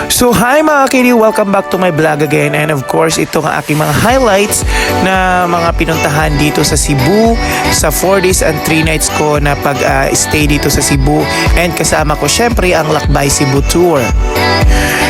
So hi mga kidi, welcome back to my vlog again, and of course ito ang aking mga highlights na mga pinuntahan dito sa Cebu sa 4 days and 3 nights ko na pag-stay dito sa Cebu, and kasama ko syempre ang Lakbay Cebu Tour.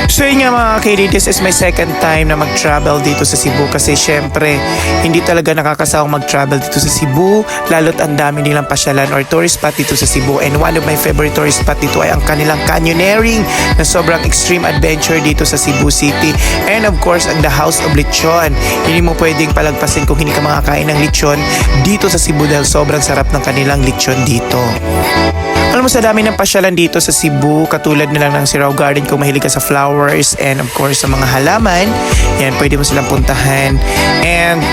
So yun nga mga kidi, this is my second time na mag-travel dito sa Cebu kasi syempre hindi talaga nakakasawang mag-travel dito sa Cebu, lalo't ang dami nilang pasyalan or tourist spot dito sa Cebu, and one of my favorite tourist spot dito ay ang kanilang canyoneering na sobrang extreme adventure dito sa Cebu City, and of course ang The House of Lechon. Hindi mo pwedeng palagpasin kung hindi ka makakain ng lechon dito sa Cebu dahil sobrang sarap ng kanilang lechon dito. Alam mo, sa dami ng pasyalan dito sa Cebu, katulad na lang ng Sirao Garden kung mahilig ka sa flowers, and of course sa mga halaman, yan, pwede mo silang puntahan. And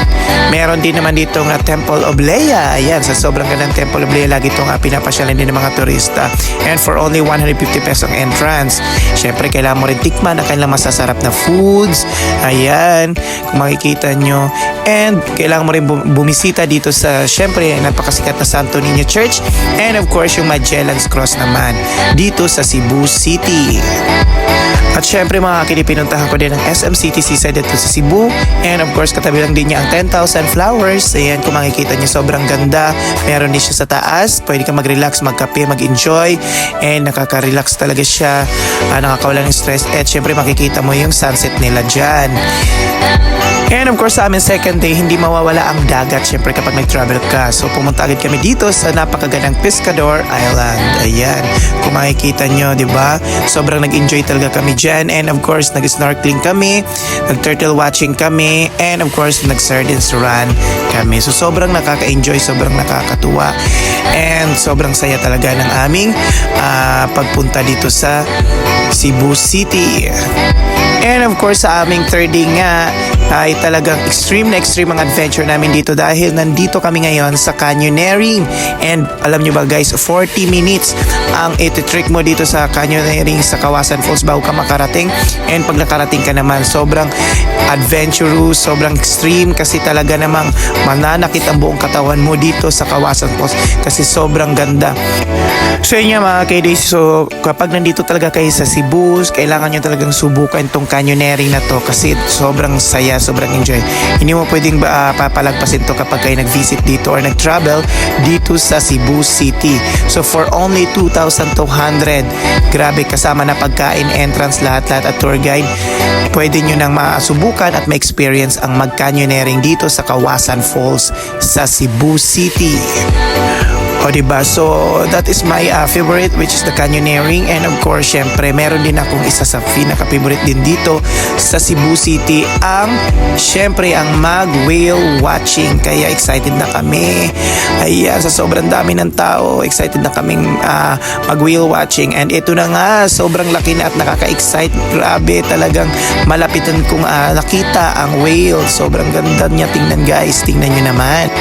meron din naman dito ng Temple of Lea. Ayan, sa sobrang gandang Temple of Lea, lagi itong pinapasyalan din ng mga turista. And for only 150 pesos ang entrance. Syempre, kailangan mo rin tikman ang kanilang masasarap na foods. Ayan, kung makikita nyo. And kailangan mo rin bumisita dito sa, syempre, napakasikat na Santo Niño Church. And of course, yung Magellan's Cross naman dito sa Cebu City. At syempre mga kidi, pinuntahan ko din ang SM City Seaside dito sa Cebu, and of course katabi lang din niya ang 10,000 flowers. Ayan, kung makikita niyo, sobrang ganda. Meron din siya sa taas, pwede ka mag-relax, magkape, mag-enjoy, and nakaka-relax talaga siya, nakakawala ng stress. At syempre makikita mo yung sunset nila dyan. And of course sa amin second day, hindi mawawala ang dagat syempre kapag nag-travel ka. So pumunta agad kami dito sa napakagandang Pescador Island. Ayan, kung makikita nyo, di ba? Sobrang nag-enjoy talaga kami dyan. And of course nag-snorkeling kami, nag-turtle watching kami, and of course nag-sardines run kami. So sobrang nakaka-enjoy, sobrang nakakatuwa, and sobrang saya talaga ng aming pagpunta dito sa Cebu City. And of course sa aming third day nga ay talagang extreme na extreme ang adventure namin dito dahil nandito kami ngayon sa canyoneering. And alam nyo ba guys, 40 minutes ang ititrick mo dito sa canyoneering sa Kawasan Falls bago ka makarating. And pag nakarating ka naman, sobrang adventurous, sobrang extreme kasi talaga namang mananakit ang buong katawan mo dito sa Kawasan Falls kasi sobrang ganda. So yun nga mga kiddies, so kapag nandito talaga kayo sa Cebu, kailangan nyo talagang subukan itong canyoneering na to kasi sobrang saya, sobrang enjoy. Hindi mo pwedeng papalagpasin to kapag kayo nag-visit dito or nag-travel dito sa Cebu City. So for only 2,200, grabe, kasama na pagkain, entrance, lahat-lahat at tour guide, pwede nyo nang masubukan at ma-experience ang mag-canyoneering dito sa Kawasan Falls sa Cebu City. O diba? So that is my favorite, which is the canyoneering. And of course syempre meron din akong isa sa pinaka-favorite din dito sa Cebu City, ang syempre ang mag-whale watching. Kaya excited na kami. Ayan, sa sobrang dami ng tao, excited na kaming mag-whale watching. And ito na nga, sobrang laki na at nakaka-excite. Grabe, talagang malapitan kong nakita ang whale. Sobrang ganda niya tingnan guys, tingnan nyo naman.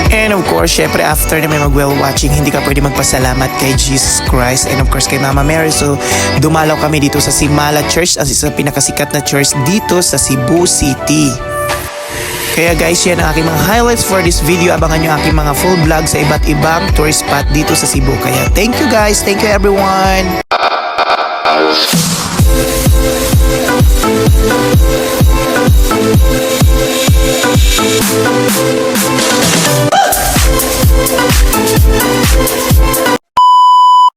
And of course, syempre after na may mag-whale watching, hindi ka pwede magpasalamat kay Jesus Christ and of course kay Mama Mary. So dumalaw kami dito sa Simala Church, as isa pinakasikat na church dito sa Cebu City. Kaya guys, yan ang aking mga highlights for this video. Abangan nyo aking mga full vlog sa iba't ibang tourist spot dito sa Cebu. Kaya thank you guys, thank you everyone.